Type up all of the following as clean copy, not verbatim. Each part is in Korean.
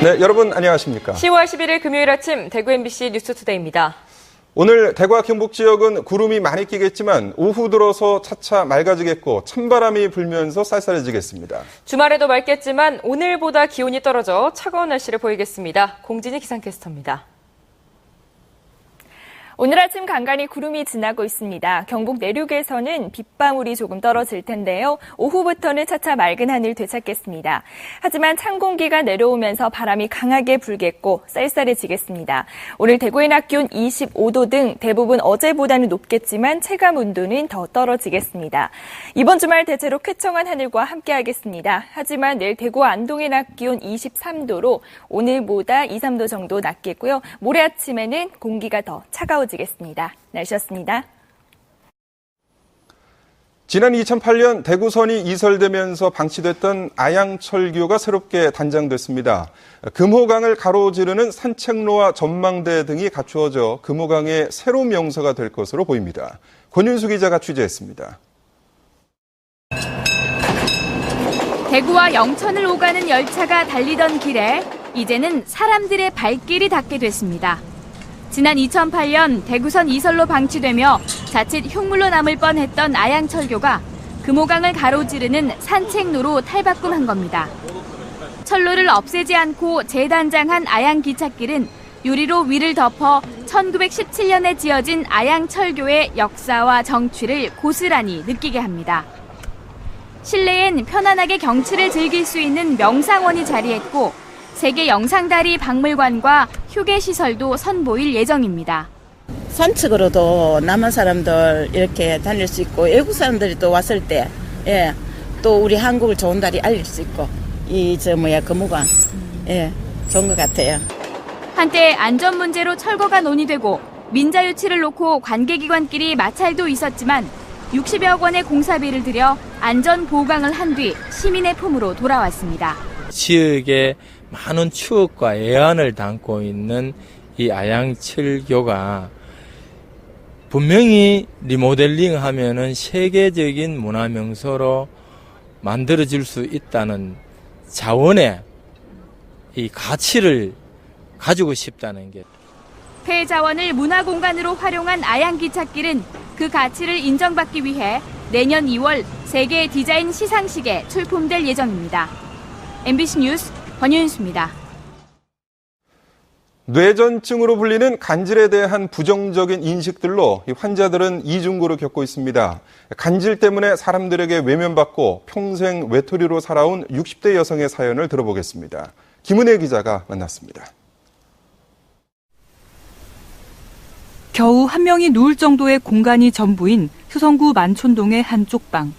네, 여러분 안녕하십니까? 10월 11일 금요일 아침 대구 MBC 뉴스투데이입니다. 오늘 대구와 경북 지역은 구름이 많이 끼겠지만 오후 들어서 차차 맑아지겠고 찬바람이 불면서 쌀쌀해지겠습니다. 주말에도 맑겠지만 오늘보다 기온이 떨어져 차가운 날씨를 보이겠습니다. 공진희 기상캐스터입니다. 오늘 아침 간간히 구름이 지나고 있습니다. 경북 내륙에서는 빗방울이 조금 떨어질 텐데요. 오후부터는 차차 맑은 하늘 되찾겠습니다. 하지만 찬 공기가 내려오면서 바람이 강하게 불겠고 쌀쌀해지겠습니다. 오늘 대구의 낮 기온 25도 등 대부분 어제보다는 높겠지만 체감 온도는 더 떨어지겠습니다. 이번 주말 대체로 쾌청한 하늘과 함께하겠습니다. 하지만 내일 대구 안동의 낮 기온 23도로 오늘보다 2, 3도 정도 낮겠고요. 모레 아침에는 공기가 더 차가워지겠습니다. 날씨였습니다. 지난 2008년 대구선이 이설되면서 방치됐던 아양철교가 새롭게 단장됐습니다. 금호강을 가로지르는 산책로와 전망대 등이 갖추어져 금호강의 새로운 명소가 될 것으로 보입니다. 권윤수 기자가 취재했습니다. 대구와 영천을 오가는 열차가 달리던 길에 이제는 사람들의 발길이 닿게 됐습니다. 지난 2008년 대구선 이설로 방치되며 자칫 흉물로 남을 뻔했던 아양철교가 금호강을 가로지르는 산책로로 탈바꿈한 겁니다. 철로를 없애지 않고 재단장한 아양기찻길은 유리로 위를 덮어 1917년에 지어진 아양철교의 역사와 정취를 고스란히 느끼게 합니다. 실내엔 편안하게 경치를 즐길 수 있는 명상원이 자리했고 세계 영상다리 박물관과 휴게시설도 선보일 예정입니다. 산책으로도 남한 사람들 이렇게 다닐 수 있고 외국 사람들이 또 왔을 때 또 우리 한국을 좋은 다리 알릴 수 있고 금호강 좋은 것 같아요. 한때 안전 문제로 철거가 논의되고 민자유치를 놓고 관계기관끼리 마찰도 있었지만 60여 원의 공사비를 들여 안전 보강을 한 뒤 시민의 품으로 돌아왔습니다. 지역의 많은 추억과 애환을 담고 있는 이 아양철교가 분명히 리모델링 하면은 세계적인 문화명소로 만들어질 수 있다는 자원의 이 가치를 가지고 싶다는 게. 폐자원을 문화공간으로 활용한 아양기찻길은 그 가치를 인정받기 위해 내년 2월 세계 디자인 시상식에 출품될 예정입니다. MBC 뉴스 권윤수입니다. 뇌전증으로 불리는 간질에 대한 부정적인 인식들로 환자들은 이중고를 겪고 있습니다. 간질 때문에 사람들에게 외면받고 평생 외톨이로 살아온 60대 여성의 사연을 들어보겠습니다. 김은혜 기자가 만났습니다. 겨우 한 명이 누울 정도의 공간이 전부인 수성구 만촌동의 한 쪽방.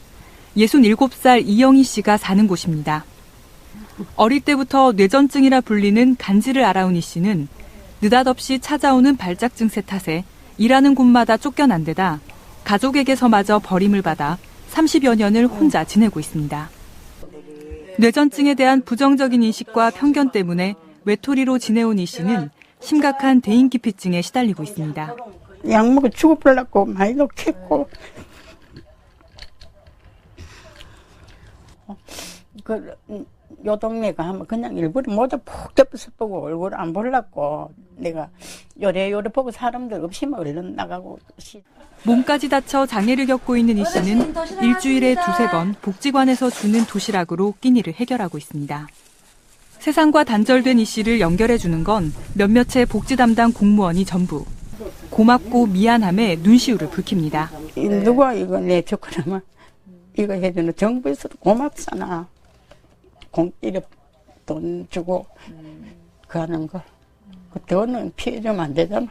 67살 이영희 씨가 사는 곳입니다. 어릴 때부터 뇌전증이라 불리는 간질을 앓아온 이 씨는 느닷없이 찾아오는 발작증세 탓에 일하는 곳마다 쫓겨난 데다 가족에게서마저 버림을 받아 30여 년을 혼자 지내고 있습니다. 뇌전증에 대한 부정적인 인식과 편견 때문에 외톨이로 지내온 이 씨는 심각한 대인기피증에 시달리고 있습니다. 약 먹어 죽어버렸고 많이 녹했고 요 동네가 하면 그냥 일부러 모자 푹 덮어서 보고 얼굴 안 보려고 내가 요래 보고 사람들 없이면 얼른 나가고. 몸까지 다쳐 장애를 겪고 있는 이 씨는 일주일에 2-3번 복지관에서 주는 도시락으로 끼니를 해결하고 있습니다. 세상과 단절된 이 씨를 연결해주는 건 몇몇의 복지 담당 공무원이 전부. 고맙고 미안함에 눈시울을 붉힙니다. 누가 이거 내 조건하면 이거 해주는 정부에서도 고맙잖아. 공기를 돈 주고 그 하는 거. 그 돈은 피해주면 안 되잖아.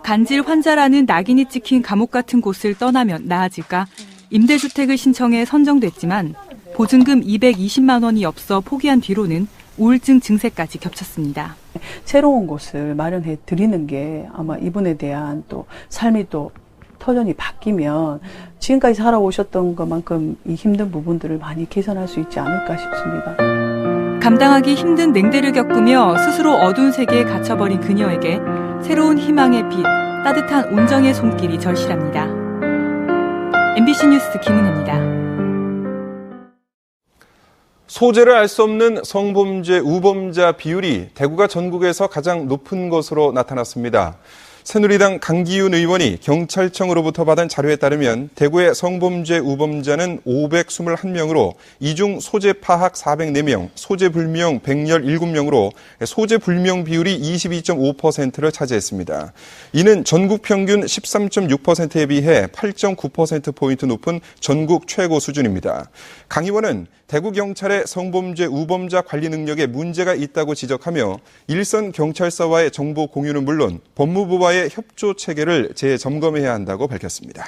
간질 환자라는 낙인이 찍힌 감옥 같은 곳을 떠나면 나아질까 임대주택을 신청해 선정됐지만 보증금 220만 원이 없어 포기한 뒤로는 우울증 증세까지 겹쳤습니다. 새로운 곳을 마련해 드리는 게 아마 이분에 대한 또 삶이 또 터전이 바뀌면 지금까지 살아오셨던 것만큼 이 힘든 부분들을 많이 개선할 수 있지 않을까 싶습니다. 감당하기 힘든 냉대를 겪으며 스스로 어두운 세계에 갇혀버린 그녀에게 새로운 희망의 빛, 따뜻한 온정의 손길이 절실합니다. MBC 뉴스 김은혜입니다. 소재를 알 수 없는 성범죄 우범자 비율이 대구가 전국에서 가장 높은 것으로 나타났습니다. 새누리당 강기훈 의원이 경찰청으로부터 받은 자료에 따르면 대구의 성범죄 우범자는 521명으로 이 중 소재 파악 404명, 소재 불명 117명으로 소재 불명 비율이 22.5%를 차지했습니다. 이는 전국 평균 13.6%에 비해 8.9%포인트 높은 전국 최고 수준입니다. 강 의원은 대구 경찰의 성범죄 우범자 관리 능력에 문제가 있다고 지적하며 일선 경찰서와의 정보 공유는 물론 법무부와의 협조 체계를 재점검해야 한다고 밝혔습니다.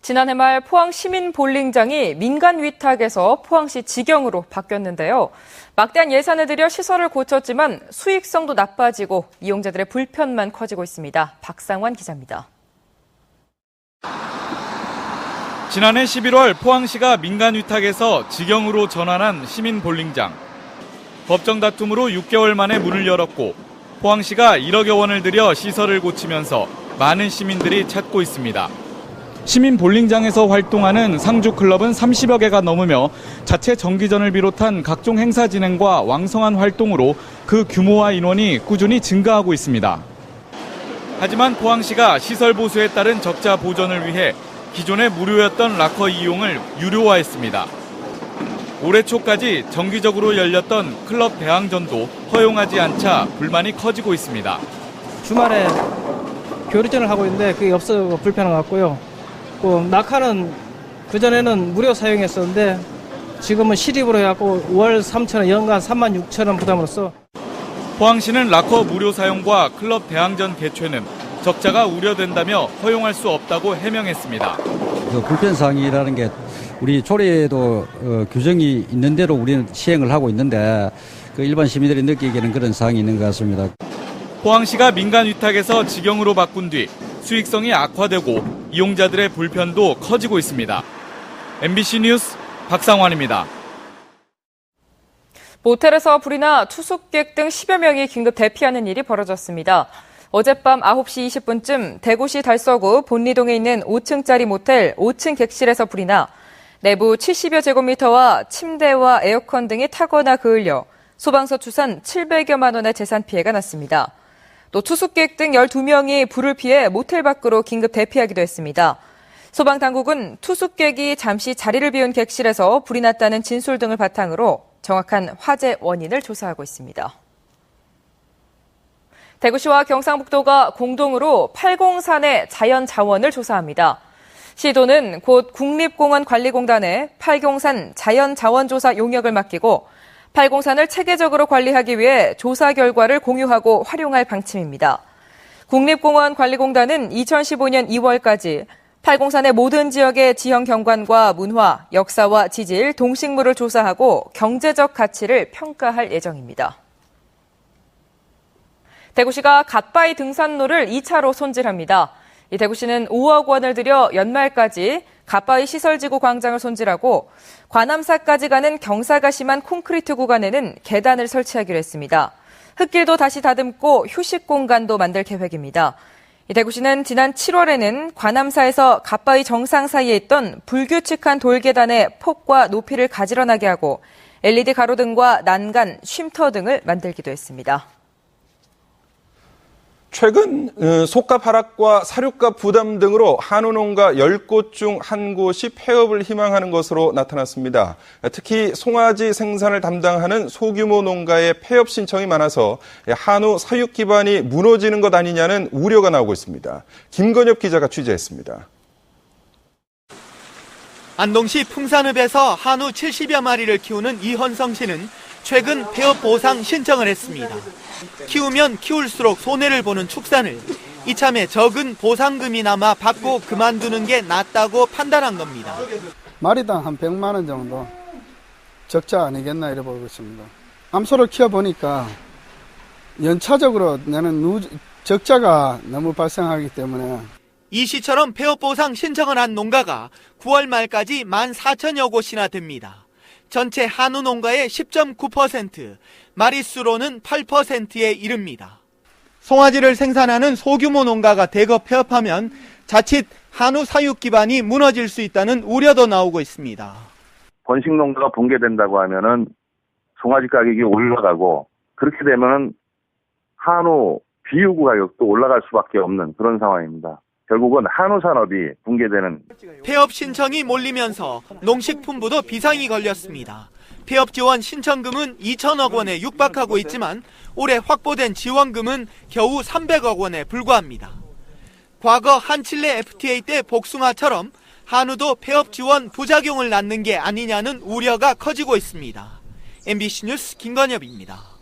지난해 말 포항 시민 볼링장이 민간 위탁에서 포항시 직영으로 바뀌었는데요. 막대한 예산을 들여 시설을 고쳤지만 수익성도 나빠지고 이용자들의 불편만 커지고 있습니다. 박상환 기자입니다. 지난해 11월 포항시가 민간 위탁에서 직영으로 전환한 시민 볼링장. 법정 다툼으로 6개월 만에 문을 열었고 포항시가 1억여 원을 들여 시설을 고치면서 많은 시민들이 찾고 있습니다. 시민 볼링장에서 활동하는 상주 클럽은 30여 개가 넘으며 자체 정기전을 비롯한 각종 행사 진행과 왕성한 활동으로 그 규모와 인원이 꾸준히 증가하고 있습니다. 하지만 포항시가 시설 보수에 따른 적자 보전을 위해 기존에 무료였던 락커 이용을 유료화했습니다. 올해 초까지 정기적으로 열렸던 클럽 대항전도 허용하지 않자 불만이 커지고 있습니다. 주말에 교류전을 하고 있는데 그게 없어서 불편한 것 같고요. 낙하는 그전에는 무료 사용했었는데 지금은 실입으로 해갖고 월 3,000원, 연간 36,000원 부담으로써 포항시는 락커 무료 사용과 클럽 대항전 개최는 적자가 우려된다며 허용할 수 없다고 해명했습니다. 불편사항이라는 게 우리 조례에도 규정이 있는 대로 우리는 시행을 하고 있는데 일반 시민들이 느끼기에는 그런 사항이 있는 것 같습니다. 포항시가 민간 위탁에서 직영으로 바꾼 뒤 수익성이 악화되고 이용자들의 불편도 커지고 있습니다. MBC 뉴스 박상환입니다. 모텔에서 불이 나 투숙객 등 10여 명이 긴급 대피하는 일이 벌어졌습니다. 어젯밤 9시 20분쯤 대구시 달서구 본리동에 있는 5층짜리 모텔 5층 객실에서 불이 나 내부 70여 제곱미터와 침대와 에어컨 등이 타거나 그을려 소방서 추산 700여만 원의 재산 피해가 났습니다. 또 투숙객 등 12명이 불을 피해 모텔 밖으로 긴급 대피하기도 했습니다. 소방당국은 투숙객이 잠시 자리를 비운 객실에서 불이 났다는 진술 등을 바탕으로 정확한 화재 원인을 조사하고 있습니다. 대구시와 경상북도가 공동으로 팔공산의 자연 자원을 조사합니다. 시도는 곧 국립공원관리공단에 팔공산 자연자원조사 용역을 맡기고 팔공산을 체계적으로 관리하기 위해 조사 결과를 공유하고 활용할 방침입니다. 국립공원관리공단은 2015년 2월까지 팔공산의 모든 지역의 지형 경관과 문화, 역사와 지질, 동식물을 조사하고 경제적 가치를 평가할 예정입니다. 대구시가 갓바위 등산로를 2차로 손질합니다. 이 대구시는 5억 원을 들여 연말까지 갓바위 시설지구 광장을 손질하고 관암사까지 가는 경사가 심한 콘크리트 구간에는 계단을 설치하기로 했습니다. 흙길도 다시 다듬고 휴식 공간도 만들 계획입니다. 이 대구시는 지난 7월에는 관암사에서 갓바위 정상 사이에 있던 불규칙한 돌계단의 폭과 높이를 가지런하게 하고 LED 가로등과 난간, 쉼터 등을 만들기도 했습니다. 최근 속값 하락과 사료값 부담 등으로 한우 농가 10곳 중 한 곳이 폐업을 희망하는 것으로 나타났습니다. 특히 송아지 생산을 담당하는 소규모 농가의 폐업 신청이 많아서 한우 사육 기반이 무너지는 것 아니냐는 우려가 나오고 있습니다. 김건엽 기자가 취재했습니다. 안동시 풍산읍에서 한우 70여 마리를 키우는 이헌성 씨는 최근 폐업 보상 신청을 했습니다. 키우면 키울수록 손해를 보는 축산을 이참에 적은 보상금이 남아 받고 그만두는 게 낫다고 판단한 겁니다. 마리당 한 100만 원 정도 적자 아니겠나 이래 보고 있습니다. 암소를 키워보니까 연차적으로 나는 적자가 너무 발생하기 때문에 이 씨처럼 폐업 보상 신청을 한 농가가 9월 말까지 14,000여 곳이나 됩니다. 전체 한우 농가의 10.9%, 마리수로는 8%에 이릅니다. 송아지를 생산하는 소규모 농가가 대거 폐업하면 자칫 한우 사육 기반이 무너질 수 있다는 우려도 나오고 있습니다. 번식 농가가 붕괴된다고 하면은 송아지 가격이 올라가고 그렇게 되면은 한우 비유구 가격도 올라갈 수밖에 없는 그런 상황입니다. 결국은 한우 산업이 붕괴되는. 폐업 신청이 몰리면서 농식품부도 비상이 걸렸습니다. 폐업 지원 신청금은 2천억 원에 육박하고 있지만 올해 확보된 지원금은 겨우 300억 원에 불과합니다. 과거 한칠레 FTA 때 복숭아처럼 한우도 폐업 지원 부작용을 낳는 게 아니냐는 우려가 커지고 있습니다. MBC 뉴스 김건엽입니다.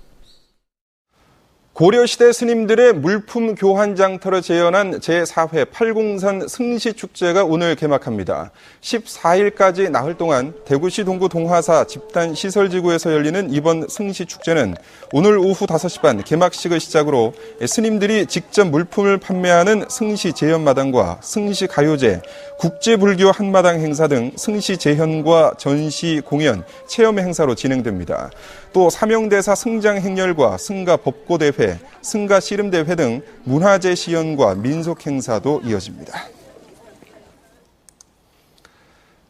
고려시대 스님들의 물품 교환 장터를 재현한 제4회 팔공산 승시축제가 오늘 개막합니다. 14일까지 나흘 동안 대구시 동구 동화사 집단시설지구에서 열리는 이번 승시축제는 오늘 오후 5시 반 개막식을 시작으로 스님들이 직접 물품을 판매하는 승시 재현마당과 승시 가요제, 국제불교 한마당 행사 등 승시 재현과 전시 공연, 체험 행사로 진행됩니다. 또 사명대사 승장 행렬과 승가 법고대회, 승가 씨름대회 등 문화재 시연과 민속 행사도 이어집니다.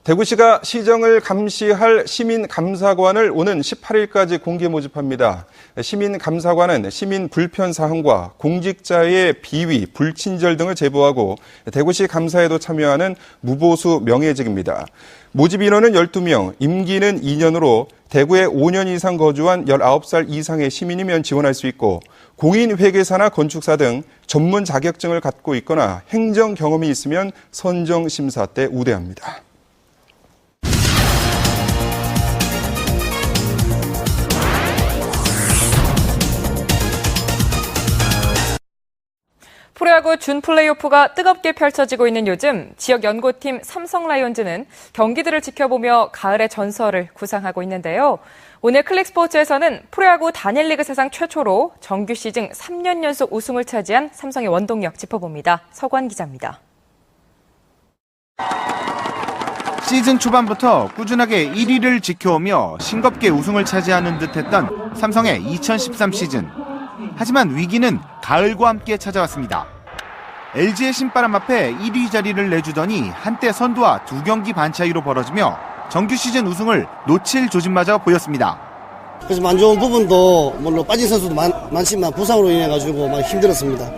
대구시가 시정을 감시할 시민감사관을 오는 18일까지 공개 모집합니다. 시민감사관은 시민 불편 사항과 공직자의 비위, 불친절 등을 제보하고 대구시 감사에도 참여하는 무보수 명예직입니다. 모집 인원은 12명, 임기는 2년으로 대구에 5년 이상 거주한 19살 이상의 시민이면 지원할 수 있고 공인회계사나 건축사 등 전문 자격증을 갖고 있거나 행정 경험이 있으면 선정 심사 때 우대합니다. 프로야구 준 플레이오프가 뜨겁게 펼쳐지고 있는 요즘 지역 연고팀 삼성 라이온즈는 경기들을 지켜보며 가을의 전설을 구상하고 있는데요. 오늘 클릭스포츠에서는 프로야구 단일리그 사상 최초로 정규 시즌 3년 연속 우승을 차지한 삼성의 원동력 짚어봅니다. 서관 기자입니다. 시즌 초반부터 꾸준하게 1위를 지켜오며 싱겁게 우승을 차지하는 듯했던 삼성의 2013 시즌. 하지만 위기는 가을과 함께 찾아왔습니다. LG의 신바람 앞에 1위 자리를 내주더니 한때 선두와 2경기 반 차이로 벌어지며 정규 시즌 우승을 놓칠 조짐마저 보였습니다. 그래서 안 좋은 부분도 물론 빠진 선수도 많지만 부상으로 인해 가지고 많이 힘들었습니다.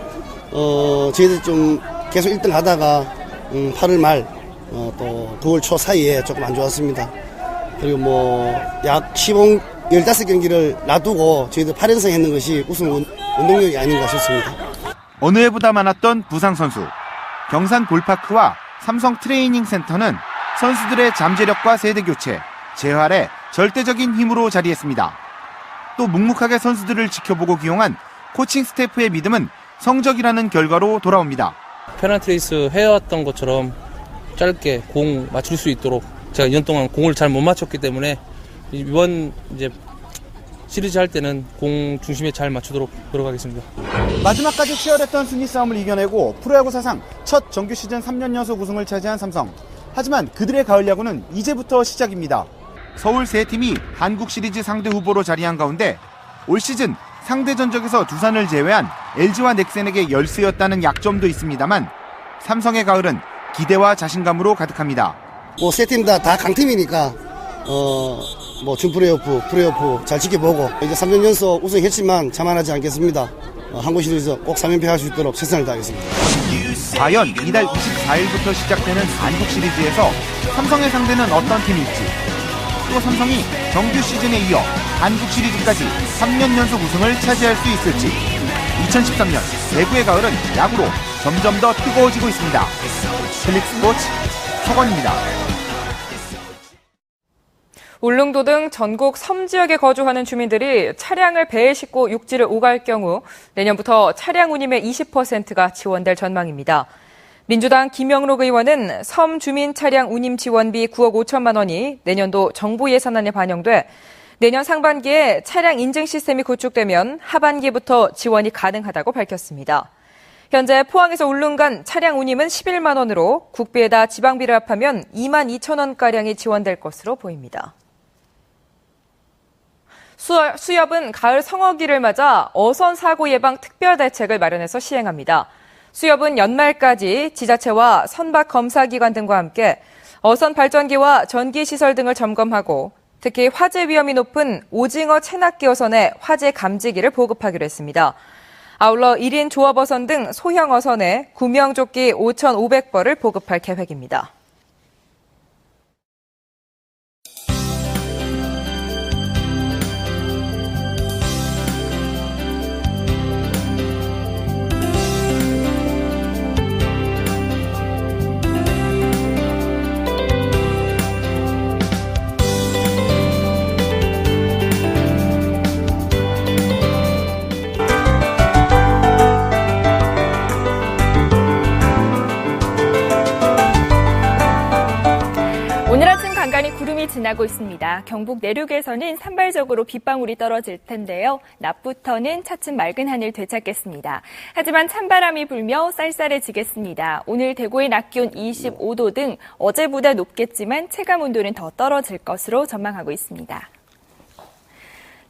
저희들 좀 계속 1등 하다가 8월 말 또 9월 초 사이에 조금 안 좋았습니다. 그리고 약 15경기를 놔두고 저희들 8연승 했는 것이 우승 원동력이 아닌가 싶습니다. 어느 해보다 많았던 부상 선수. 경산 볼파크와 삼성 트레이닝 센터는 선수들의 잠재력과 세대 교체, 재활에 절대적인 힘으로 자리했습니다. 또 묵묵하게 선수들을 지켜보고 기용한 코칭 스태프의 믿음은 성적이라는 결과로 돌아옵니다. 페널티 레이스 해왔던 것처럼 짧게 공 맞출 수 있도록 제가 2년 동안 공을 잘 못 맞췄기 때문에 이번 이제 시리즈 할 때는 공 중심에 잘 맞추도록 노력하겠습니다. 마지막까지 치열했던 순위 싸움을 이겨내고 프로야구 사상 첫 정규 시즌 3년 연속 우승을 차지한 삼성. 하지만 그들의 가을 야구는 이제부터 시작입니다. 서울 세 팀이 한국 시리즈 상대 후보로 자리한 가운데 올 시즌 상대 전적에서 두산을 제외한 LG와 넥센에게 열세였다는 약점도 있습니다만 삼성의 가을은 기대와 자신감으로 가득합니다. 세 팀 다 강팀이니까 준 플레이오프 잘 지켜보고 이제 3년 연속 우승했지만 자만하지 않겠습니다. 한국 시리즈 꼭 3연패 할 수 있도록 최선을 다하겠습니다. 과연 이달 24일부터 시작되는 한국 시리즈에서 삼성의 상대는 어떤 팀일지, 또 삼성이 정규 시즌에 이어 한국 시리즈까지 3년 연속 우승을 차지할 수 있을지. 2013년 대구의 가을은 야구로 점점 더 뜨거워지고 있습니다. 클릭스포츠 서건입니다. 울릉도 등 전국 섬 지역에 거주하는 주민들이 차량을 배에 싣고 육지를 오갈 경우 내년부터 차량 운임의 20%가 지원될 전망입니다. 민주당 김영록 의원은 섬 주민 차량 운임 지원비 9억 5천만 원이 내년도 정부 예산안에 반영돼 내년 상반기에 차량 인증 시스템이 구축되면 하반기부터 지원이 가능하다고 밝혔습니다. 현재 포항에서 울릉 간 차량 운임은 11만 원으로 국비에다 지방비를 합하면 2만 2천 원가량이 지원될 것으로 보입니다. 수협은 가을 성어기를 맞아 어선 사고 예방 특별 대책을 마련해서 시행합니다. 수협은 연말까지 지자체와 선박 검사기관 등과 함께 어선 발전기와 전기시설 등을 점검하고 특히 화재 위험이 높은 오징어 체납기 어선에 화재 감지기를 보급하기로 했습니다. 아울러 1인 조업 어선 등 소형 어선에 구명조끼 5,500벌을 보급할 계획입니다. 오늘 아침 간간히 구름이 지나고 있습니다. 경북 내륙에서는 산발적으로 빗방울이 떨어질 텐데요. 낮부터는 차츰 맑은 하늘 되찾겠습니다. 하지만 찬바람이 불며 쌀쌀해지겠습니다. 오늘 대구의 낮 기온 25도 등 어제보다 높겠지만 체감 온도는 더 떨어질 것으로 전망하고 있습니다.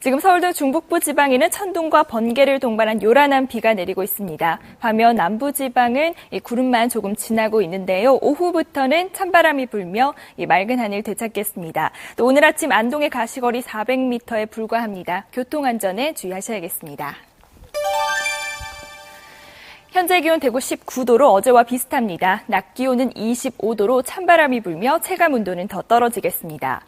지금 서울 등 중북부 지방에는 천둥과 번개를 동반한 요란한 비가 내리고 있습니다. 반면 남부 지방은 구름만 조금 지나고 있는데요. 오후부터는 찬바람이 불며 맑은 하늘 되찾겠습니다. 또 오늘 아침 안동의 가시거리 400m에 불과합니다. 교통안전에 주의하셔야겠습니다. 현재 기온 대구 19도로 어제와 비슷합니다. 낮 기온은 25도로 찬바람이 불며 체감 온도는 더 떨어지겠습니다.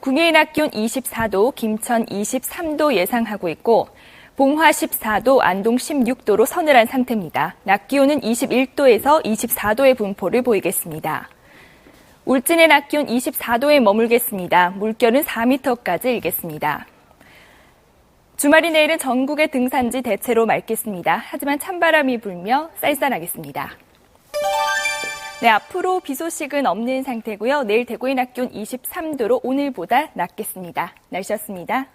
구미의 낮 기온 24도, 김천 23도 예상하고 있고 봉화 14도, 안동 16도로 서늘한 상태입니다. 낮 기온은 21도에서 24도의 분포를 보이겠습니다. 울진의 낮 기온 24도에 머물겠습니다. 물결은 4m까지 일겠습니다. 주말인 내일은 전국의 등산지 대체로 맑겠습니다. 하지만 찬바람이 불며 쌀쌀하겠습니다. 네, 앞으로 비 소식은 없는 상태고요. 내일 대구의 낮 기온 23도로 오늘보다 낮겠습니다. 날씨였습니다.